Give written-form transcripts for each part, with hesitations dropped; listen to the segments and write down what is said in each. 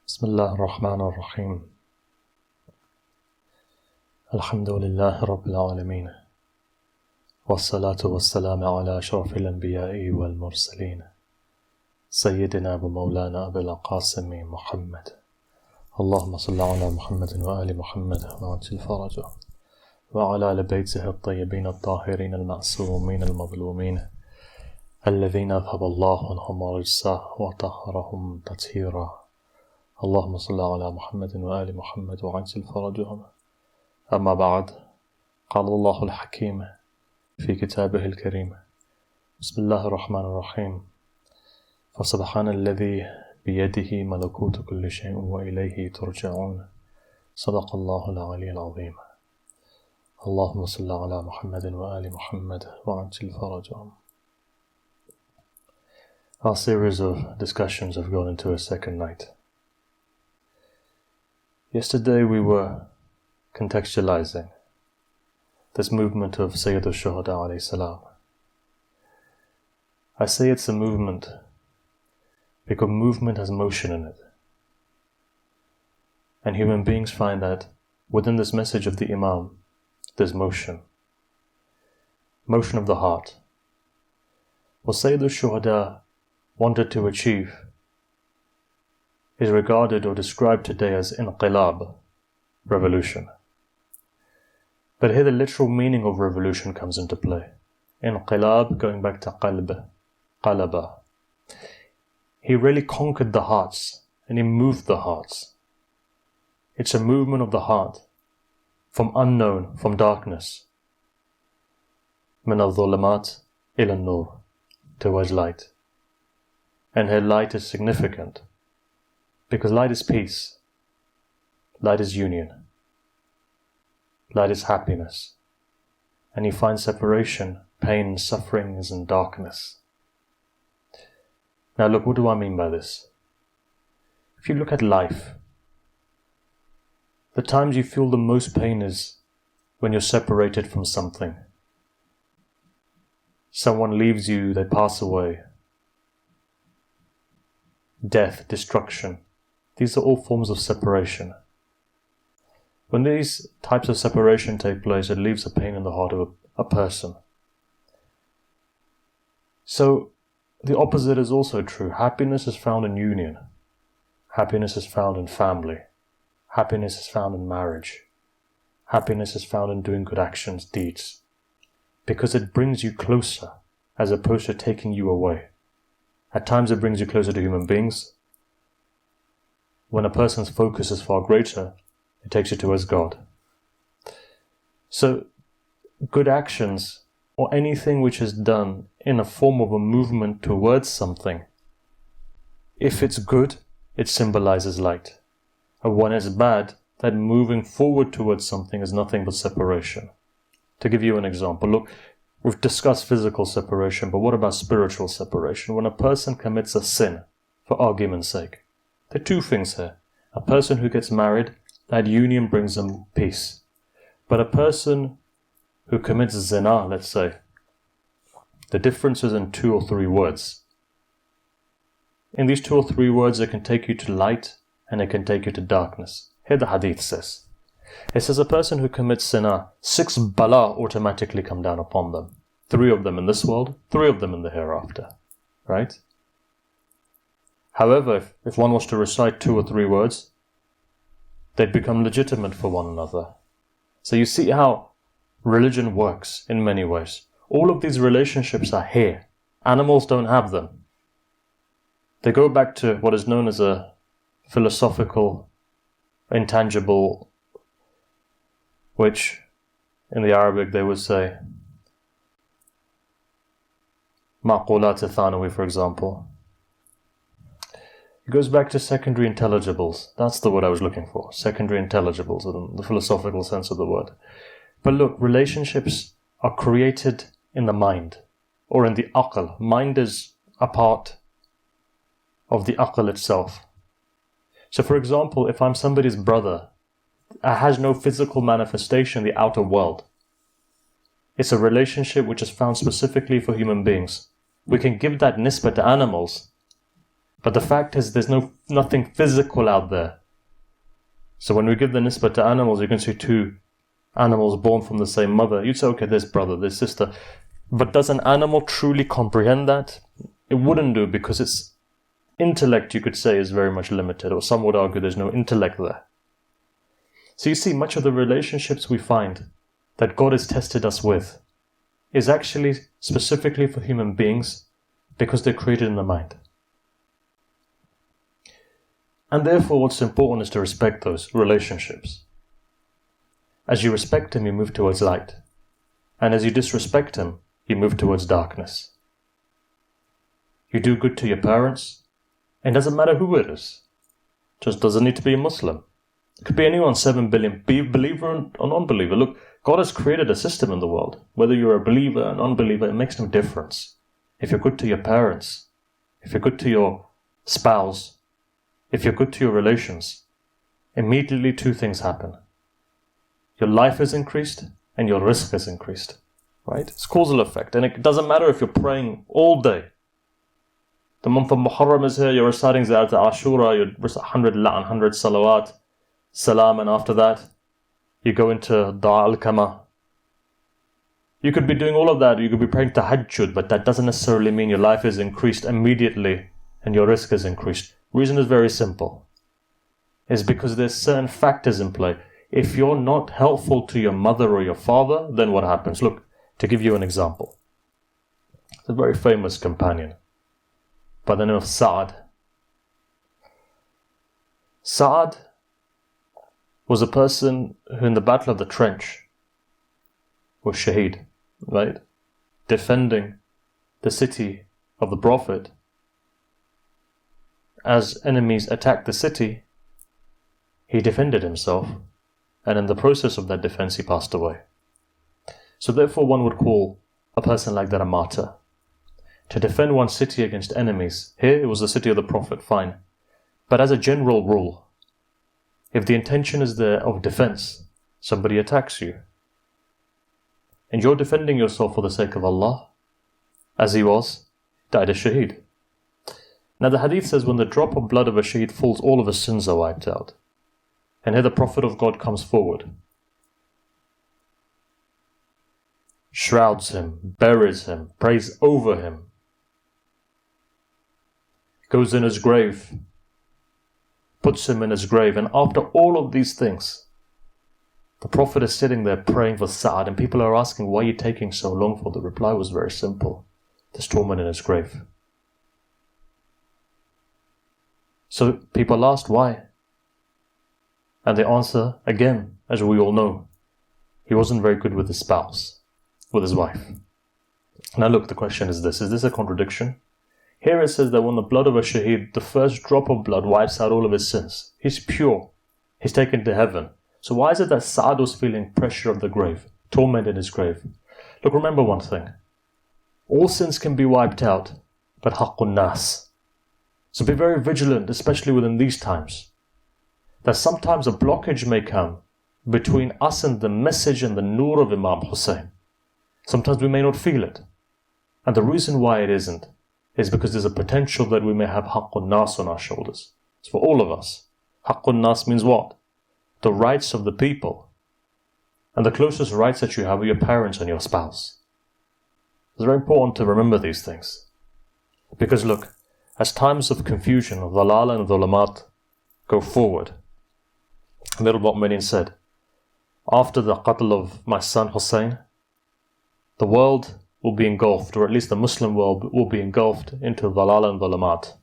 بسم الله الرحمن الرحيم الحمد لله رب العالمين والصلاة والسلام على أشرف الأنبياء والمرسلين سيدنا ومولانا أبي القاسم محمد اللهم صل على محمد وآل محمد وعجل فرجه وعلى آل بيته الطيبين الطاهرين المعصومين المظلومين الذين أذهب الله عنهم الرجس وطهرهم تطهيرا اللهم صل على محمد وآل محمد وعجل فرجهم. أما بعد، قال الله الحكيم في كتابه الكريم: بسم الله الرحمن الرحيم. فسبحان الذي بيده ملكوت كل شيء وإليه ترجعون. صدق الله العلي العظيم. اللهم صل على محمد وآل محمد وعجل فرجهم. Our series of discussions have gone into a second night. Yesterday we were contextualizing this movement of Sayyid al-Shuhada alayhi salam. I say it's a movement because movement has motion in it. And human beings find that within this message of the Imam, there's motion. Motion of the heart. What Sayyid al-Shuhada wanted to achieve is regarded or described today as inqilab, revolution. But here the literal meaning of revolution comes into play. Inqilab, going back to qalb, qalaba. He really conquered the hearts and he moved the hearts. It's a movement of the heart from unknown, from darkness. Min al-dhulamat ila an-nur, towards light. And here light is significant because light is peace, light is union, light is happiness, and you find separation, pain, suffering is in darkness. Now look, what do I mean by this? If you look at life, the times you feel the most pain is when you're separated from something. Someone leaves you, they pass away. Death, destruction. These are all forms of separation. When these types of separation take place, it leaves a pain in the heart of a person. So, the opposite is also true. Happiness is found in union. Happiness is found in family. Happiness is found in marriage. Happiness is found in doing good actions, deeds. Because it brings you closer, as opposed to taking you away. At times it brings you closer to human beings. When a person's focus is far greater, it takes you towards God. So, good actions, or anything which is done in a form of a movement towards something, if it's good, it symbolizes light. And when it's bad, that moving forward towards something is nothing but separation. To give you an example, look, we've discussed physical separation, but what about spiritual separation? When a person commits a sin, for argument's sake, there are two things here. A person who gets married, that union brings them peace. But a person who commits zina, let's say, the difference is in 2 or 3 words. In these 2 or 3 words, it can take you to light and it can take you to darkness. Here the hadith says. It says a person who commits zina, 6 bala automatically come down upon them. 3 of them in this world, 3 of them in the hereafter. Right? However, if one was to recite 2 or 3 words, they'd become legitimate for one another. So you see how religion works in many ways. All of these relationships are here. Animals don't have them. They go back to what is known as a philosophical, intangible, which in the Arabic they would say, Maqulat Thanawi, for example. It goes back to secondary intelligibles. That's the word I was looking for. Secondary intelligibles, in the philosophical sense of the word. But look, relationships are created in the mind, or in the aql. Mind is a part of the aql itself. So for example, if I'm somebody's brother, it has no physical manifestation in the outer world. It's a relationship which is found specifically for human beings. We can give that nisbah to animals, But the fact is there's nothing physical out there. So when we give the nisbah to animals, you can see two animals born from the same mother. You'd say, okay, there's brother, there's sister. But does an animal truly comprehend that? It wouldn't do, because its intellect, you could say, is very much limited, or some would argue there's no intellect there. So you see, much of the relationships we find that God has tested us with is actually specifically for human beings because they're created in the mind. And therefore what's important is to respect those relationships. As you respect him, you move towards light. And as you disrespect him, you move towards darkness. You do good to your parents, and it doesn't matter who it is. Just doesn't need to be a Muslim. It could be anyone, 7 billion, be a believer or non-believer. Look, God has created a system in the world. Whether you're a believer or non-believer, it makes no difference. If you're good to your parents, if you're good to your spouse, if you're good to your relations, immediately two things happen. Your life is increased and your risk is increased. Right? It's causal effect. And it doesn't matter if you're praying all day. The month of Muharram is here, you're reciting Ziyarah Ashura, you recite 100 la'an, 100 salawat, salam, and after that, you go into Da'a al-Kama. You could be doing all of that, you could be praying tahajjud, but that doesn't necessarily mean your life is increased immediately and your risk is increased. Reason is very simple. It's because there's certain factors in play. If you're not helpful to your mother or your father, then what happens? Look, to give you an example. It's a very famous companion by the name of Sa'ad. Sa'ad was a person who in the Battle of the Trench was shaheed, right? Defending the city of the Prophet. As enemies attacked the city, he defended himself, and in the process of that defense he passed away. So therefore one would call a person like that a martyr. To defend one's city against enemies. Here it was the city of the Prophet, fine. But as a general rule, if the intention is there of defense, somebody attacks you, and you're defending yourself for the sake of Allah, as he was, died a shaheed. Now the hadith says when the drop of blood of a shaheed falls, all of his sins are wiped out. And here the Prophet of God comes forward, shrouds him, buries him, prays over him, goes in his grave, puts him in his grave, and after all of these things, the Prophet is sitting there praying for Sa'ad, and people are asking, why are you taking so long for? The reply was very simple. There's torment in his grave. So people asked why? And the answer, again, as we all know, he wasn't very good with his spouse, with his wife. Now look, the question is this a contradiction? Here it says that when the blood of a shaheed, the first drop of blood wipes out all of his sins. He's pure. He's taken to heaven. So why is it that Sa'ad was feeling pressure of the grave, torment in his grave? Look, remember one thing. All sins can be wiped out, but haqqun nas. So be very vigilant, especially within these times, that sometimes a blockage may come between us and the message and the nur of Imam Hussein. Sometimes we may not feel it. And the reason why it isn't is because there's a potential that we may have haqqun nas on our shoulders. It's for all of us. Haqqun nas means what? The rights of the people. And the closest rights that you have are your parents and your spouse. It's very important to remember these things. Because look, as times of confusion, of dalal and dhulamat go forward, Amir al-Mu'mineen said, after the qatl of my son Hussein, the world will be engulfed, or at least the Muslim world will be engulfed into dalal and dhulamat.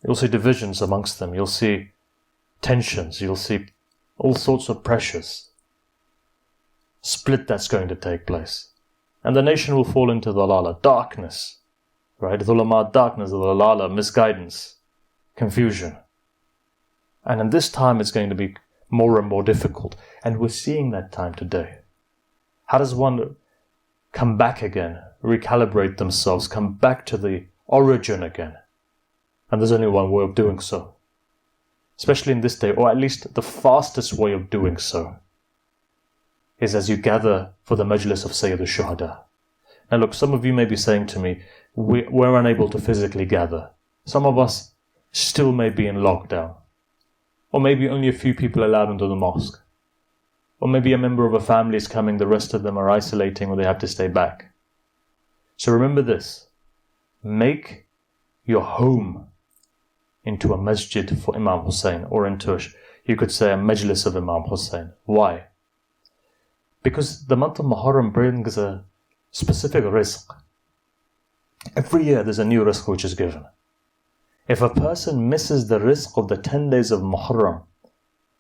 You'll see divisions amongst them, you'll see tensions, you'll see all sorts of pressures, split that's going to take place. And the nation will fall into dalala, darkness, right? Dhulamat, darkness, dalala, misguidance, confusion. And in this time it's going to be more and more difficult. And we're seeing that time today. How does one come back again, recalibrate themselves, come back to the origin again? And there's only one way of doing so. Especially in this day, or at least the fastest way of doing so, is as you gather for the majlis of Sayyid al-Shuhada. Now look, some of you may be saying to me, we're unable to physically gather. some of us still may be in lockdown. Or maybe only a few people allowed into the mosque. Or maybe a member of a family is coming, the rest of them are isolating or they have to stay back. So remember this. Make your home into a masjid for Imam Hussein, or into, you could say, a majlis of Imam Hussein. Why? Because the month of Muharram brings a specific rizq. Every year there's a new rizq which is given. If a person misses the rizq of the 10 days of Muharram,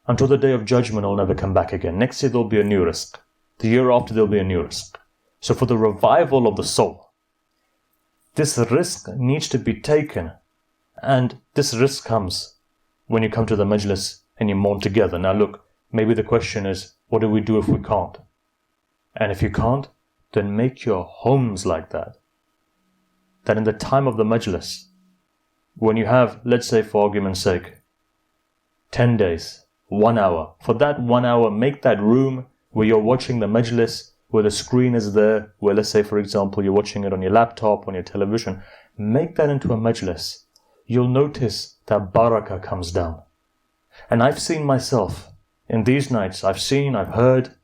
until the day of judgment, he'll never come back again. Next year there'll be a new rizq. The year after there'll be a new rizq. So for the revival of the soul, this rizq needs to be taken. And this rizq comes when you come to the majlis and you mourn together. Now look, maybe the question is, what do we do if we can't? And if you can't, then make your homes like that. That in the time of the majlis, when you have, let's say for argument's sake, 10 days, 1 hour. For that 1 hour, make that room where you're watching the majlis, where the screen is there, where let's say for example you're watching it on your laptop, on your television. Make that into a majlis. You'll notice that barakah comes down. And I've seen myself, in these nights, I've heard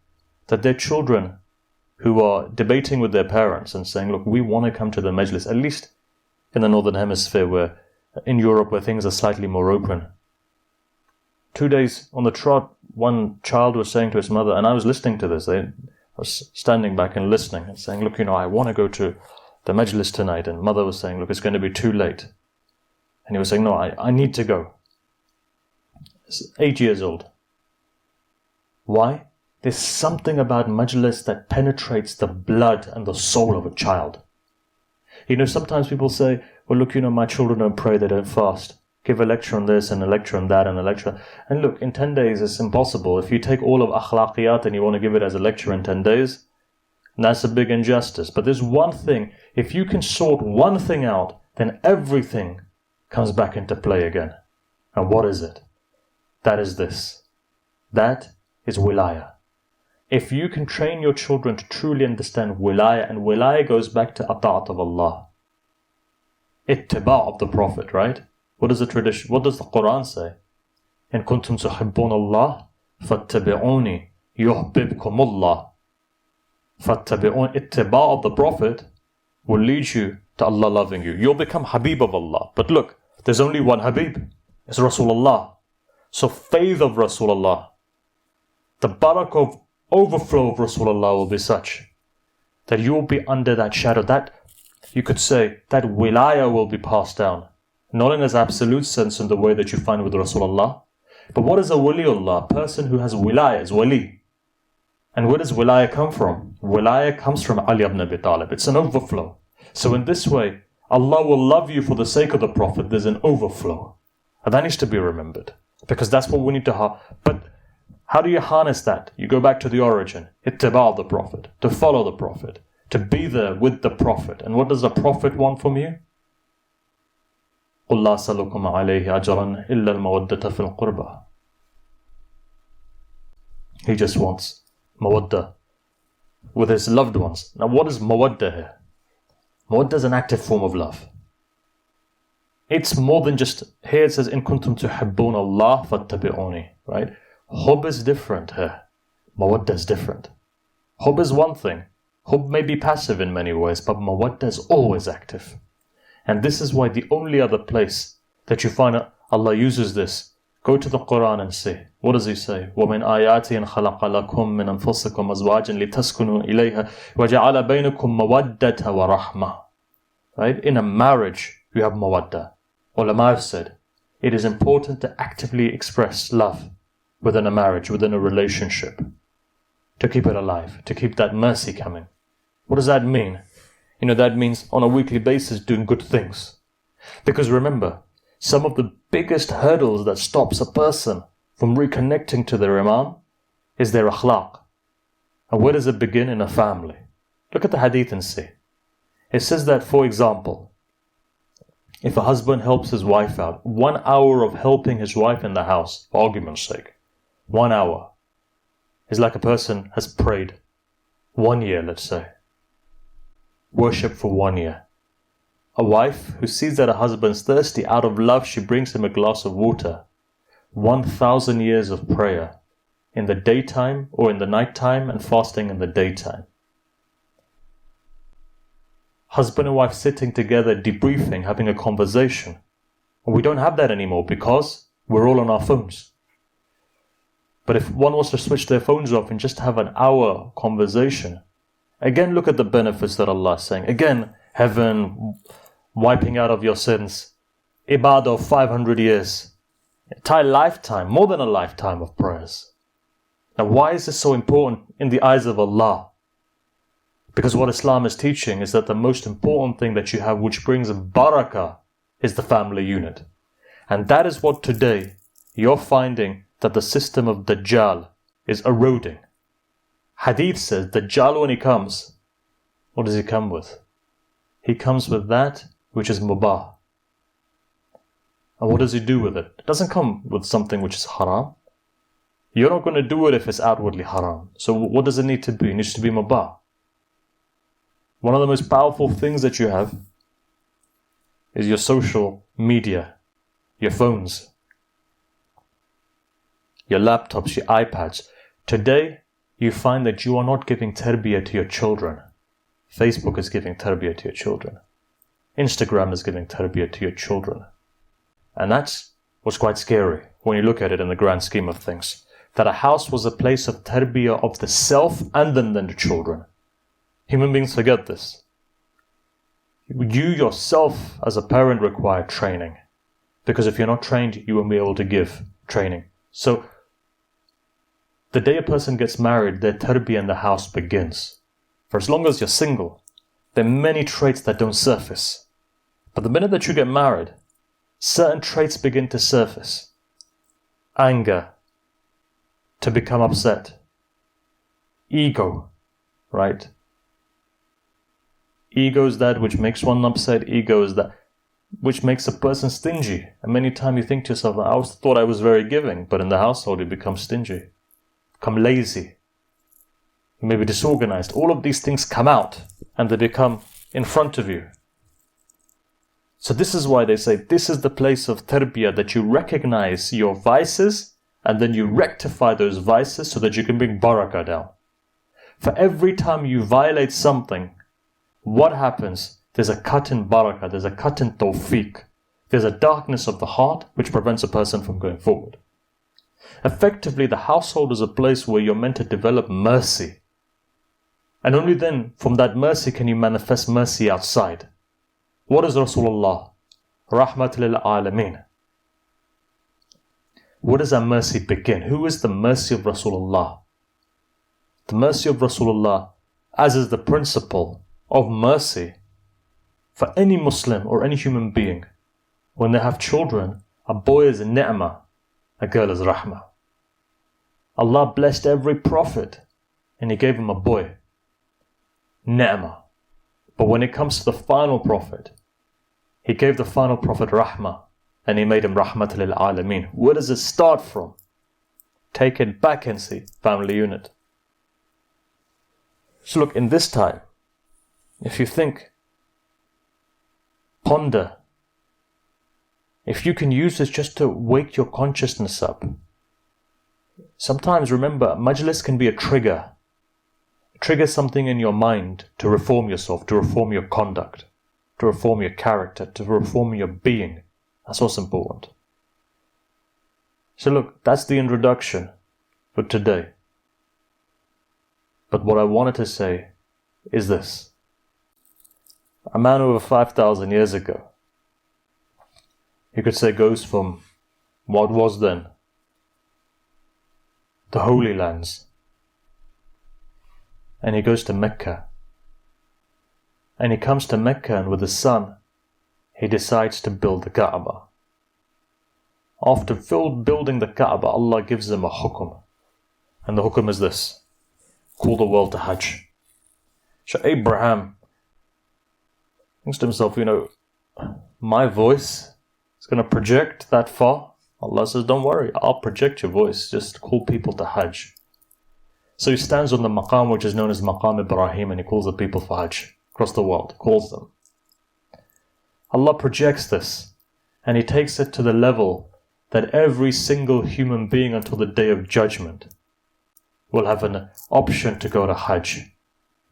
that their children who are debating with their parents and saying, look, we want to come to the majlis, at least in the Northern Hemisphere, where in Europe where things are slightly more open. 2 days on the trot, one child was saying to his mother, and I was listening to this, I was standing back and listening and saying, look, I want to go to the majlis tonight. And mother was saying, look, it's going to be too late. And he was saying, no, I need to go. He's 8 years old. Why? There's something about majlis that penetrates the blood and the soul of a child. Sometimes people say, well, look, my children don't pray, they don't fast. Give a lecture on this and a lecture on that and a lecture. And look, in 10 days it's impossible. If you take all of akhlaqiyat and you want to give it as a lecture in 10 days, that's a big injustice. But there's one thing, if you can sort one thing out, then everything comes back into play again. And what is it? That is this. That is wilaya. If you can train your children to truly understand wilaya, and wilaya goes back to ata'at of Allah, ittiba' of the Prophet, right? What does the tradition, what does the Quran say? In kuntum tuhibbun Allah, fattabi'uni, yuhbibkum Allah. Fattabi'un, ittiba' of the Prophet will lead you to Allah loving you. You'll become Habib of Allah. But look, there's only one Habib. It's Rasulullah. So faith of Rasulullah, the barakah of overflow of Rasulullah will be such that you will be under that shadow. That, you could say, that wilaya will be passed down. Not in its absolute sense in the way that you find with Rasulullah. But what is a waliullah? A person who has wilaya is wali. And where does wilaya come from? Wilaya comes from Ali ibn Abi Talib. It's an overflow. So in this way, Allah will love you for the sake of the Prophet. There's an overflow. And that needs to be remembered. Because that's what we need to have. But how do you harness that? You go back to the origin. Ittiba' the Prophet. To follow the Prophet. To be there with the Prophet. And what does the Prophet want from you? قُلْ لَا أَسْأَلُكُمْ عَلَيْهِ أَجْرًا إِلَّا الْمَوَدَّةَ فِي الْقُرْبَى. He just wants mawaddah with his loved ones. Now what is mawaddah here? Mawaddah is an active form of love. It's more than just, here it says, in kuntum tuhibbun Allah fattabi'uni, right? Hub is different here. Mawaddah is different. Hub is one thing. Hub may be passive in many ways, but mawaddah is always active. And this is why the only other place that you find Allah uses this, go to the Quran and see. What does He say? وَمِنْ آيَاتِهِ أَنْ خَلَقَ لَكُم مِّنْ أَنفُسِكُمْ أَزْوَاجًا لِتَسْكُنُوا إِلَيْهَا وَجَعَلَ بَيْنَكُمْ مَوَدَّةَ وَرَحْمَةً. Right? In a marriage, you have mawaddah. Ulama have said, it is important to actively express love within a marriage, within a relationship, to keep it alive, to keep that mercy coming. What does that mean? That means on a weekly basis doing good things. Because remember, some of the biggest hurdles that stops a person from reconnecting to their Imam is their akhlaq. And where does it begin? In a family. Look at the hadith and see. It says that, for example, if a husband helps his wife out, 1 hour of helping his wife in the house, for argument's sake, 1 hour, is like a person has prayed 1 year, let's say. Worship for 1 year. A wife who sees that her husband's thirsty, out of love she brings him a glass of water. 1,000 years of prayer in the daytime or in the nighttime, and fasting in the daytime. Husband and wife sitting together, debriefing, having a conversation. And we don't have that anymore because we're all on our phones. But if one was to switch their phones off and just have an hour conversation, again, look at the benefits that Allah is saying. Again, heaven, wiping out of your sins, ibadah of 500 years, entire lifetime, more than a lifetime of prayers. Now, why is this so important in the eyes of Allah? Because what Islam is teaching is that the most important thing that you have, which brings barakah, is the family unit. And that is what today you're finding that the system of Dajjal is eroding. Hadith says Dajjal, when he comes, what does he come with? He comes with that which is mubah. And what does he do with it? It doesn't come with something which is haram. You're not going to do it if it's outwardly haram. So what does it need to be? It needs to be mubah. One of the most powerful things that you have is your social media, your phones, your laptops, your iPads. Today, you find that you are not giving tarbiyah to your children. Facebook is giving tarbiyah to your children. Instagram is giving tarbiyah to your children. And that's what's quite scary when you look at it in the grand scheme of things. That a house was a place of tarbiyah of the self and then the children. Human beings forget this. You yourself as a parent require training. Because if you're not trained, you won't be able to give training. So, the day a person gets married, their tarbiyah in the house begins. For as long as you're single, there are many traits that don't surface. But the minute that you get married, certain traits begin to surface. Anger, to become upset. Ego, right? Ego is that which makes one upset. Ego is that which makes a person stingy. And many times you think to yourself, I always thought I was very giving, but in the household you become stingy, become lazy, you may be disorganized. All of these things come out and they become in front of you. So this is why they say this is the place of tarbiyah, that you recognize your vices and then you rectify those vices so that you can bring barakah down. For every time you violate something, what happens? There's a cut in barakah, there's a cut in tawfiq. There's a darkness of the heart which prevents a person from going forward. Effectively, the household is a place where you're meant to develop mercy. And only then, from that mercy, can you manifest mercy outside. What is Rasulullah? Rahmat lil alameen. Where does that mercy begin? Who is the mercy of Rasulullah? The mercy of Rasulullah, as is the principle of mercy for any Muslim or any human being. When they have children, a boy is a ni'mah, a girl is rahmah. Allah blessed every prophet and He gave him a boy, ni'mah. But when it comes to the final prophet, He gave the final prophet rahmah and He made him rahmat lil alameen. Where does it start from? Take it back and see, family unit. So look, in this time, if you think, ponder, if you can use this just to wake your consciousness up. Sometimes remember, majlis can be a trigger. Trigger something in your mind to reform yourself, to reform your conduct, to reform your character, to reform your being. That's what's important. So look, that's the introduction for today. But what I wanted to say is this. A man over 5,000 years ago, you could say, goes from what was then the Holy Lands, and he goes to Mecca. And he comes to Mecca, and with his son, he decides to build the Kaaba. After building the Kaaba, Allah gives him a hukum. And the hukum is this: call the world to Hajj. So Abraham thinks to himself, my voice is going to project that far. Allah says, don't worry, I'll project your voice. Just call people to Hajj. So he stands on the maqam which is known as Maqam Ibrahim, and he calls the people for Hajj across the world. Calls them. Allah projects this, and He takes it to the level that every single human being until the Day of Judgment will have an option to go to Hajj.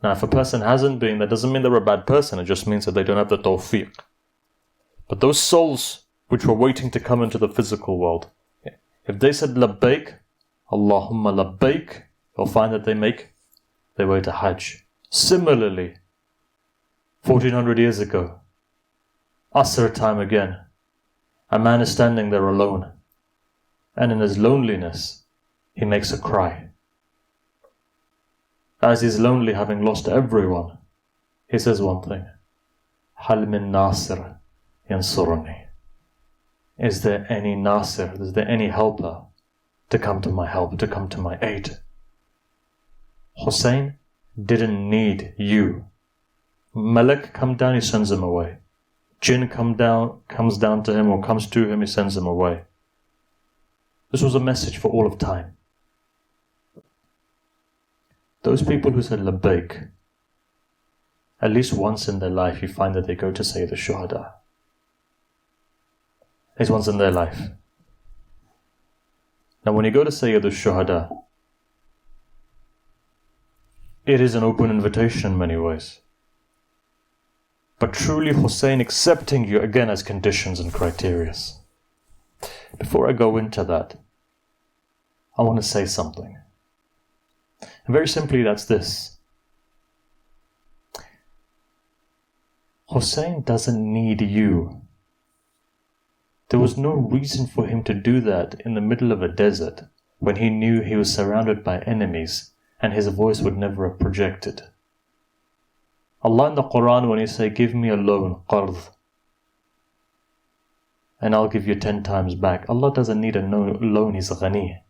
Now, if a person hasn't been, that doesn't mean they're a bad person, it just means that they don't have the tawfiq. But those souls which were waiting to come into the physical world, if they said labbaik, Allahumma labbaik, you'll find that they make their way to Hajj. Similarly, 1400 years ago, Asr time again, a man is standing there alone, and in his loneliness, he makes a cry. As he's lonely, having lost everyone, he says one thing, Hal min nasir yansuruni. Is there any nasir, is there any helper to come to my help, to come to my aid? Hussein didn't need you. Malak come down, he sends him away. Jinn comes down to him or comes to him, he sends him away. This was a message for all of time. Those people who said labbaik, at least once in their life you find that they go to Sayyid al-Shuhada. At least once in their life. Now when you go to Sayyid al-Shuhada, it is an open invitation in many ways. But truly Hussein accepting you again as conditions and criteria. Before I go into that, I want to say something. And very simply, that's this. Hussein doesn't need you. There was no reason for him to do that in the middle of a desert when he knew he was surrounded by enemies and his voice would never have projected. Allah in the Quran, when He say, give me a loan, qard, and I'll give you 10 times back. Allah doesn't need a loan, He's ghani.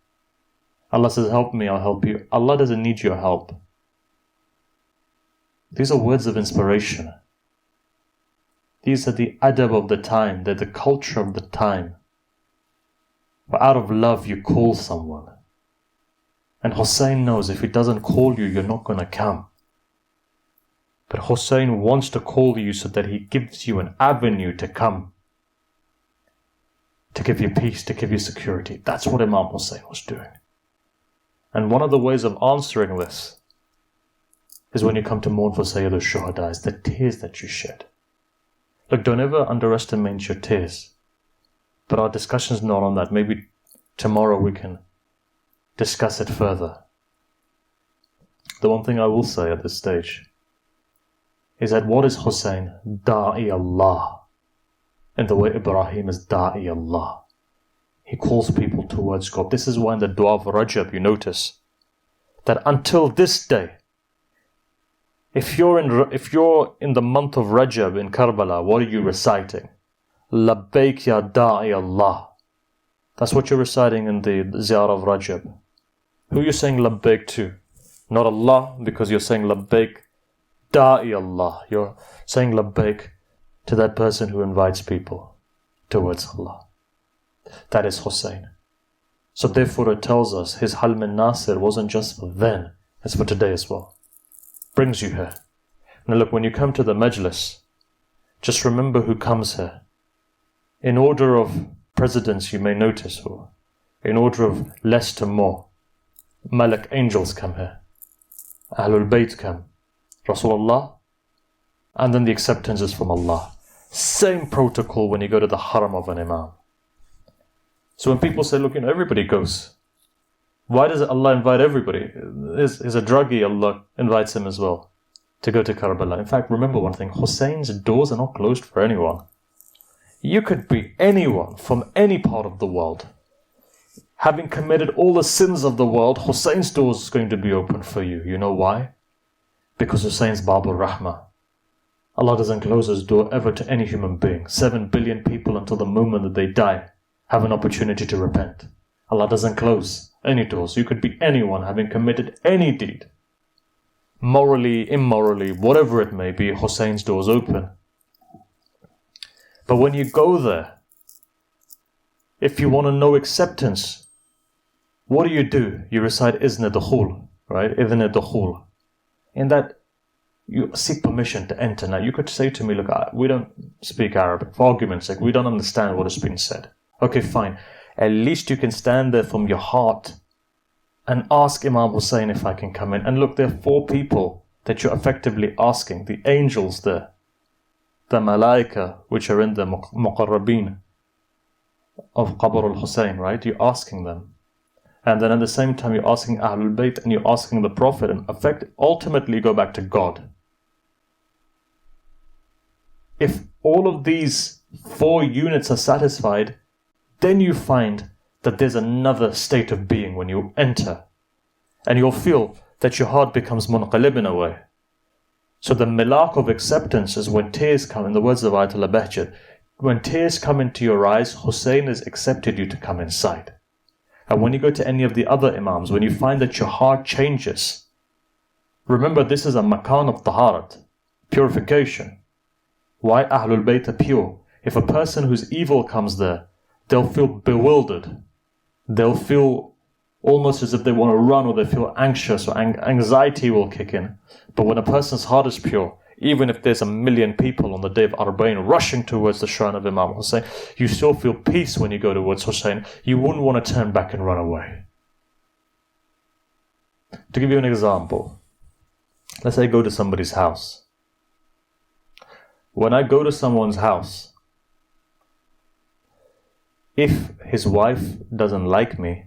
Allah says, help me, I'll help you. Allah doesn't need your help. These are words of inspiration. These are the adab of the time, they're the culture of the time. But out of love you call someone. And Hussein knows if he doesn't call you, you're not going to come. But Hussein wants to call you so that he gives you an avenue to come. To give you peace, to give you security. That's what Imam Hussein was doing. And one of the ways of answering this is when you come to mourn for Sayyid al-Shuhada, is the tears that you shed. Look, don't ever underestimate your tears. But our discussion's not on that. Maybe tomorrow we can discuss it further. The one thing I will say at this stage is that what is Hussein? Da'i Allah. In the way Ibrahim is Da'i Allah. He calls people towards God. This is why in the dua of Rajab you notice that until this day, if you're in the month of Rajab in Karbala, what are you reciting? Labbaik ya Da'i Allah. That's what you're reciting in the Ziyarah of Rajab. Who are you saying Labbaik to? Not Allah, because you're saying Labbaik Da'i Allah. You're saying Labbaik to that person who invites people towards Allah. That is Hussein. So therefore it tells us his Hal min Nasir wasn't just for then, it's for today as well. Brings you here. Now look, when you come to the majlis, just remember who comes here. In order of precedence you may notice, or in order of less to more, Malak angels come here. Ahlul Bayt come. Rasulullah, and then the acceptance is from Allah. Same protocol when you go to the haram of an imam. So when people say, look, everybody goes. Why does Allah invite everybody? Is a druggie, Allah invites him as well to go to Karbala. In fact, remember one thing, Hussein's doors are not closed for anyone. You could be anyone from any part of the world. Having committed all the sins of the world, Hussein's doors is going to be open for you. You know why? Because Hussein's Babur Rahmah. Allah doesn't close His door ever to any human being. 7 billion people until the moment that they die have an opportunity to repent. Allah doesn't close any doors. You could be anyone having committed any deed. Morally, immorally, whatever it may be, Hussein's doors open. But when you go there, if you want to know acceptance, what do? You recite Izn Dukhul, right? Idhn Dukhul. In that you seek permission to enter. Now, you could say to me, look, we don't speak Arabic. For argument's sake, we don't understand what has been said. Okay, fine. At least you can stand there from your heart and ask Imam Hussein if I can come in. And look, there are 4 people that you're effectively asking. The angels there, the malaika, which are in the muqarrabin of Qabr al-Hussein, right? You're asking them. And then at the same time, you're asking Ahlul Bayt and you're asking the Prophet. And ultimately, you go back to God. If all of these 4 units are satisfied, then you find that there's another state of being when you enter. And you'll feel that your heart becomes munqalib in a way. So the milak of acceptance is when tears come, in the words of Ayatollah Bahjat, when tears come into your eyes, Hussein has accepted you to come inside. And when you go to any of the other Imams, when you find that your heart changes, remember this is a makan of taharat, purification. Why Ahlul Bayt are pure? If a person who's evil comes there, they'll feel bewildered. They'll feel almost as if they want to run, or they feel anxious, or anxiety will kick in. But when a person's heart is pure, even if there's 1 million people on the day of Arba'in rushing towards the shrine of Imam Hussein, you still feel peace when you go towards Hussein. You wouldn't want to turn back and run away. To give you an example, let's say I go to somebody's house. When I go to someone's house, if his wife doesn't like me,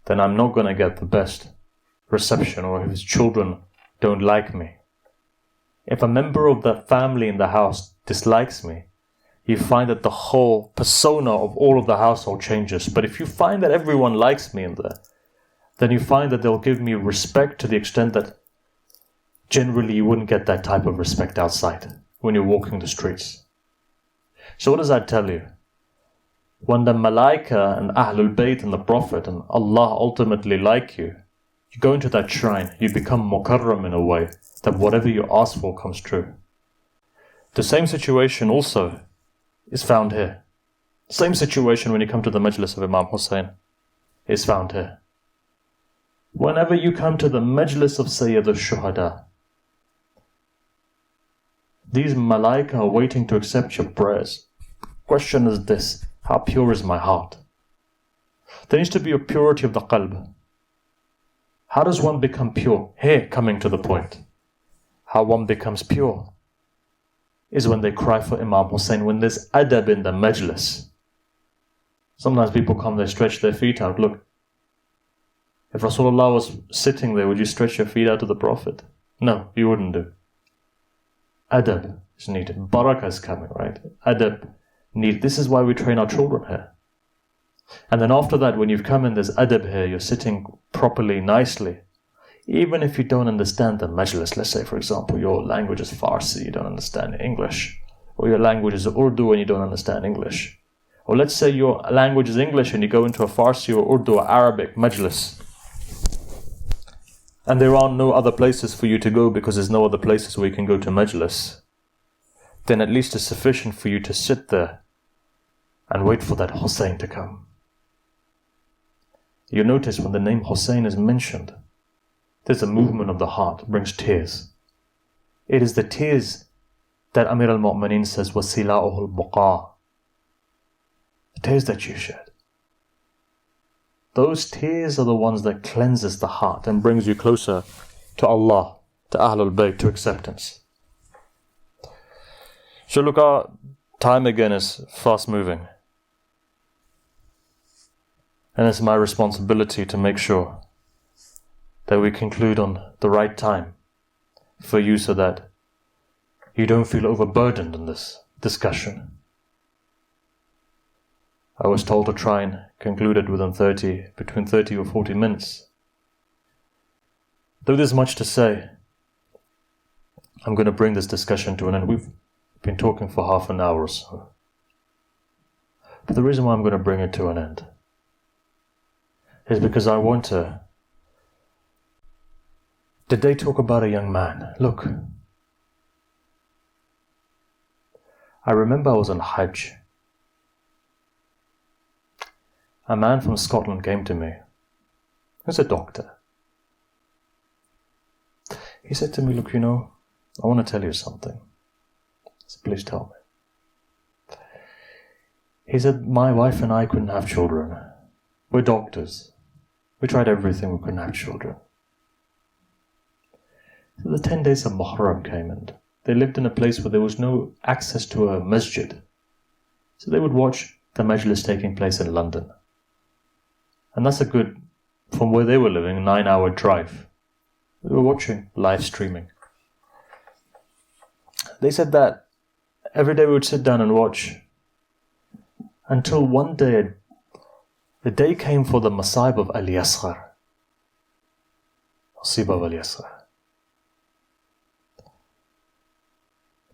then I'm not going to get the best reception, or if his children don't like me. If a member of the family in the house dislikes me, you find that the whole persona of all of the household changes. But if you find that everyone likes me in there, then you find that they'll give me respect to the extent that generally you wouldn't get that type of respect outside when you're walking the streets. So what does that tell you? When the Malaika and Ahlul Bayt and the Prophet and Allah ultimately like you, you go into that shrine, you become mukarram in a way that whatever you ask for comes true. The same situation also is found here. Same situation when you come to the majlis of Imam Hussein is found here. Whenever you come to the majlis of Sayyid al-Shuhada, these malaika are waiting to accept your prayers. Question is this: how pure is my heart? There needs to be a purity of the qalb. How does one become pure? Here, coming to the point. How one becomes pure is when they cry for Imam Hussein, when there's adab in the majlis. Sometimes people come, they stretch their feet out. Look, if Rasulullah was sitting there, would you stretch your feet out to the Prophet? No, you wouldn't do. Adab is needed. Barakah is coming, right? Adab needed. This is why we train our children here. And then after that, when you've come in, there's adab here, you're sitting properly, nicely. Even if you don't understand the majlis, let's say, for example, your language is Farsi, you don't understand English. Or your language is Urdu and you don't understand English. Or let's say your language is English and you go into a Farsi or Urdu or Arabic majlis. And there are no other places for you to go because there's no other places where you can go to majlis. Then at least it's sufficient for you to sit there and wait for that Hussein to come. You notice when the name Hussein is mentioned, there's a movement of the heart, brings tears. It is the tears that Amir al-Mu'mineen says, وَسِلَاؤُهُ الْبُقَى. The tears that you shed. Those tears are the ones that cleanses the heart and brings you closer to Allah, to Ahlul Bayt, to acceptance. So look, our time again is fast moving. And it's my responsibility to make sure that we conclude on the right time for you so that you don't feel overburdened in this discussion. I was told to try and conclude it within between 30 or 40 minutes. Though there's much to say, I'm going to bring this discussion to an end. We've been talking for half an hour or so. But the reason why I'm going to bring it to an end is because I want to... Did they talk about a young man? Look, I remember I was on Hajj. A man from Scotland came to me. He was a doctor. He said to me, look, I want to tell you something. So please tell me. He said, my wife and I couldn't have children. We're doctors. We tried everything, we couldn't have children. So the 10 days of Muharram came and they lived in a place where there was no access to a masjid. So they would watch the majlis taking place in London. And that's a good, from where they were living, 9-hour drive. They were watching live streaming. They said that every day we would sit down and watch until one day, the day came for the Masa'ib of Al-Yasghar. Masa'ib of Al-Yasghar.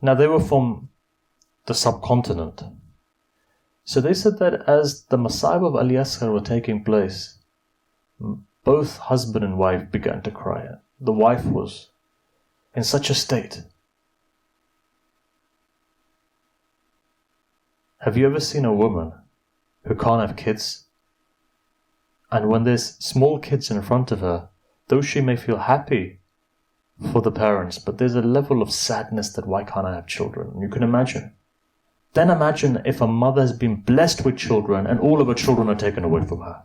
Now they were from the subcontinent. So they said that as the Masa'ib of Al-Yasghar were taking place, both husband and wife began to cry. The wife was in such a state. Have you ever seen a woman who can't have kids? And when there's small kids in front of her, though she may feel happy for the parents, but there's a level of sadness that why can't I have children? And you can imagine. Then imagine if a mother has been blessed with children and all of her children are taken away from her.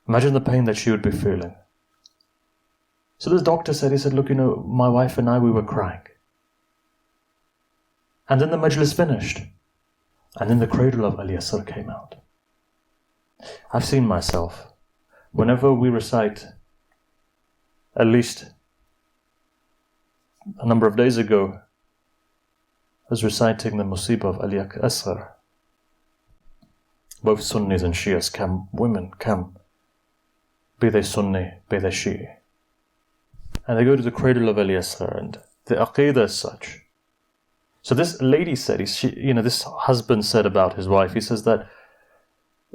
Imagine the pain that she would be feeling. So this doctor said, he said, look, my wife and I, we were crying. And then the majlis finished. And then the cradle of Al-Yasr came out. I've seen myself, whenever we recite, at least a number of days ago, I was reciting the Musibah of Al-Yasr. Both Sunnis and Shias come, women come, be they Sunni, be they Shi'i. And they go to the cradle of Al-Yasr, and the Aqidah is such. So this lady said, this husband said about his wife, he says that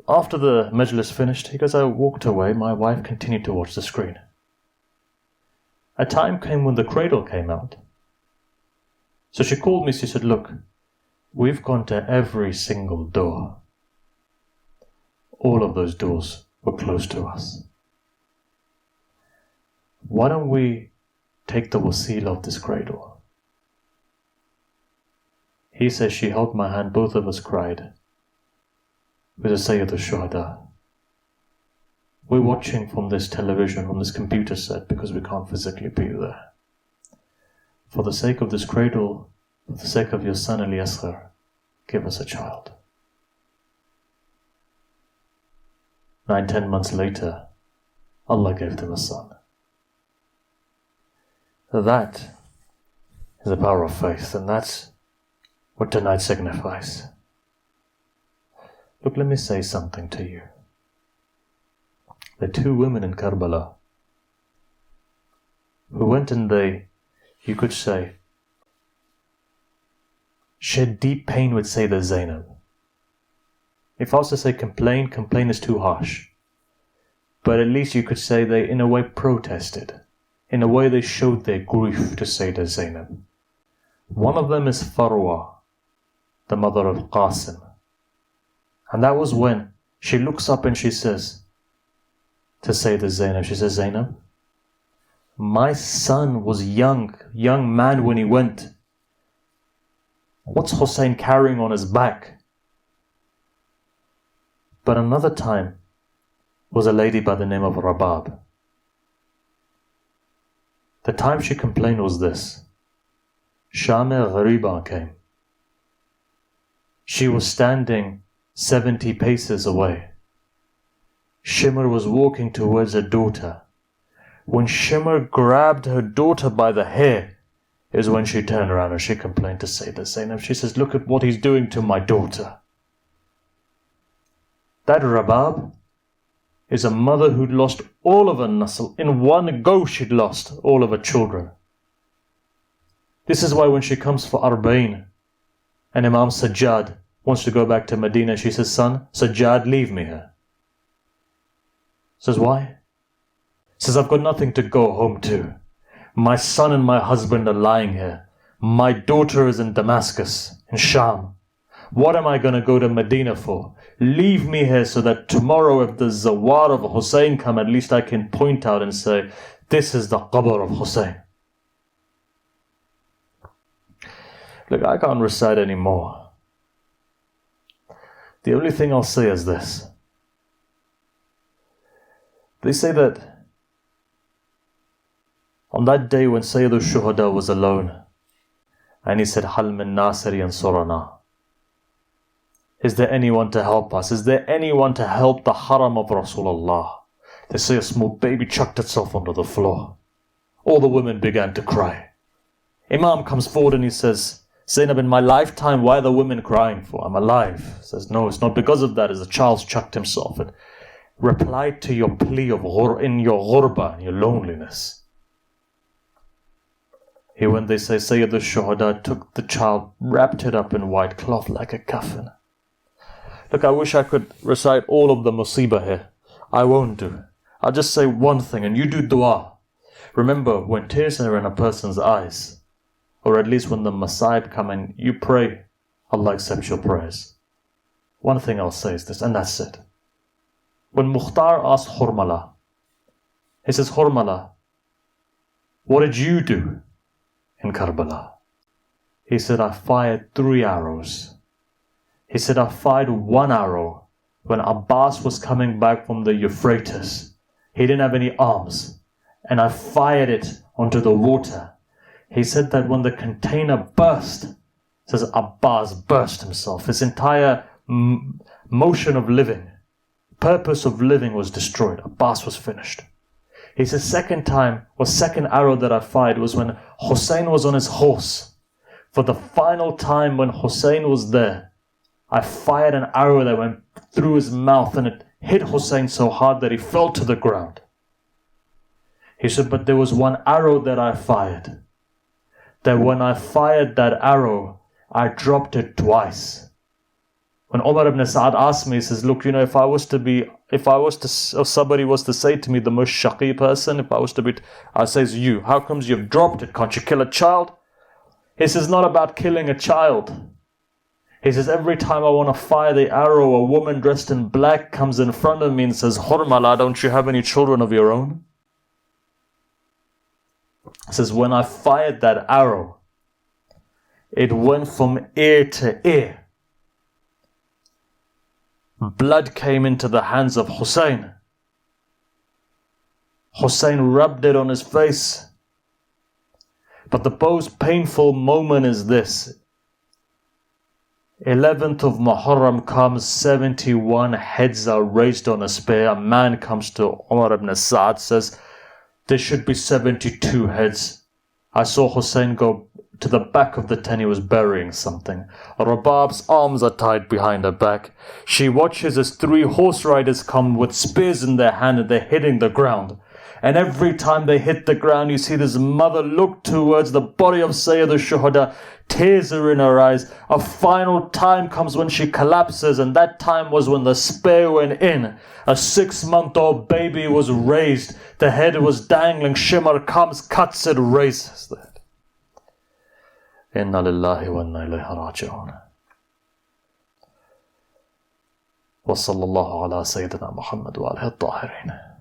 after the majlis finished, he goes, I walked away, my wife continued to watch the screen. A time came when the cradle came out. So she called me, she said, look, we've gone to every single door. All of those doors were closed to us. Why don't we take the wasila of this cradle? He says, she held my hand, both of us cried. With a Sayyid al-Shuhada. We're watching from this television, from this computer set, because we can't physically be there. For the sake of this cradle, for the sake of your son Al-Yasghar, give us a child. 9-10 months later, Allah gave them a son. That is the power of faith, and that's what tonight signifies. Look, let me say something to you. The two women in Karbala who went and you could say, shed deep pain with Sayyidah Zainab. If I was to say complain is too harsh. But at least you could say they in a way protested. In a way they showed their grief to Sayyidah Zainab. One of them is Farwa, the mother of Qasim. And that was when she looks up and she says to Sayyidah Zainab, she says, Zainab, my son was young man when he went. What's Hussein carrying on his back? But another time was a lady by the name of Rabab. The time she complained was this. Shame Ghariba came. She was standing 70 paces away. Shimr was walking towards her daughter. When Shimr grabbed her daughter by the hair is when she turned around and she complained to Sayyidah Zainab. She says, look at what he's doing to my daughter. That Rabab is a mother who'd lost all of her nasl. In one go she'd lost all of her children. This is why when she comes for Arba'in and Imam Sajjad wants to go back to Medina, she says, son, Sajjad, leave me here. Says, why? Says, I've got nothing to go home to. My son and my husband are lying here. My daughter is in Damascus, in Sham. What am I going to go to Medina for? Leave me here so that tomorrow if the Zawar of Hussein come, at least I can point out and say, this is the qabr of Hussein. Look, I can't recite anymore. The only thing I'll say is this. They say that on that day when Sayyid al-Shuhada was alone, and he said, Hal min nasiri yansurana. Is there anyone to help us? Is there anyone to help the haram of Rasulullah? They say a small baby chucked itself onto the floor. All the women began to cry. Imam comes forward and he says, Zainab, in my lifetime, why are the women crying for? I'm alive. He says, no, it's not because of that. It's the child's chucked himself. It replied to your plea of in your ghurba, in your loneliness. Here when they say Sayyid al-Shuhada took the child, wrapped it up in white cloth like a coffin. Look, I wish I could recite all of the musibah here. I won't do. I'll just say one thing, and you do dua. Remember, when tears are in a person's eyes, or at least when the masa'ib come in, you pray, Allah accepts your prayers. One thing I'll say is this, and that's it. When Mukhtar asked Hurmala, he says, Hurmala, what did you do in Karbala? He said, I fired 3 arrows. He said, I fired 1 arrow when Abbas was coming back from the Euphrates. He didn't have any arms, and I fired it onto the water. He said that when the container burst, says Abbas burst himself. His entire motion of living, purpose of living was destroyed. Abbas was finished. He says second arrow that I fired was when Hussein was on his horse. For the final time when Hussein was there, I fired an arrow that went through his mouth and it hit Hussein so hard that he fell to the ground. He said, but there was 1 arrow that I fired. That when I fired that arrow, I dropped it twice. When Umar ibn Sa'ad asked me, he says, look, if somebody was to say to me, the most shaqi person, I says, you, how comes you've dropped it? Can't you kill a child? He says, not about killing a child. He says, every time I want to fire the arrow, a woman dressed in black comes in front of me and says, Hurmala, don't you have any children of your own? He says, when I fired that arrow, it went from ear to ear. Blood came into the hands of Hussein. Hussein rubbed it on his face. But the most painful moment is this. 11th of Muharram comes, 71 heads are raised on a spear. A man comes to Umar ibn Sa'ad, says, there should be 72 heads. I saw Hussein go to the back of the tent. He was burying something. Rabab's arms are tied behind her back. She watches as 3 horse riders come with spears in their hand and they're hitting the ground. And every time they hit the ground, you see this mother look towards the body of Sayyid al-Shuhada. Tears are in her eyes. A final time comes when she collapses, and that time was when the spear went in. A 6-month-old baby was raised. The head was dangling. Shimmer comes, cuts it, raises it. Inna lillahi wa inna ilayhi raji'un. Wa sallallahu ala Sayyidina Muhammad wa alihi at-tahirin.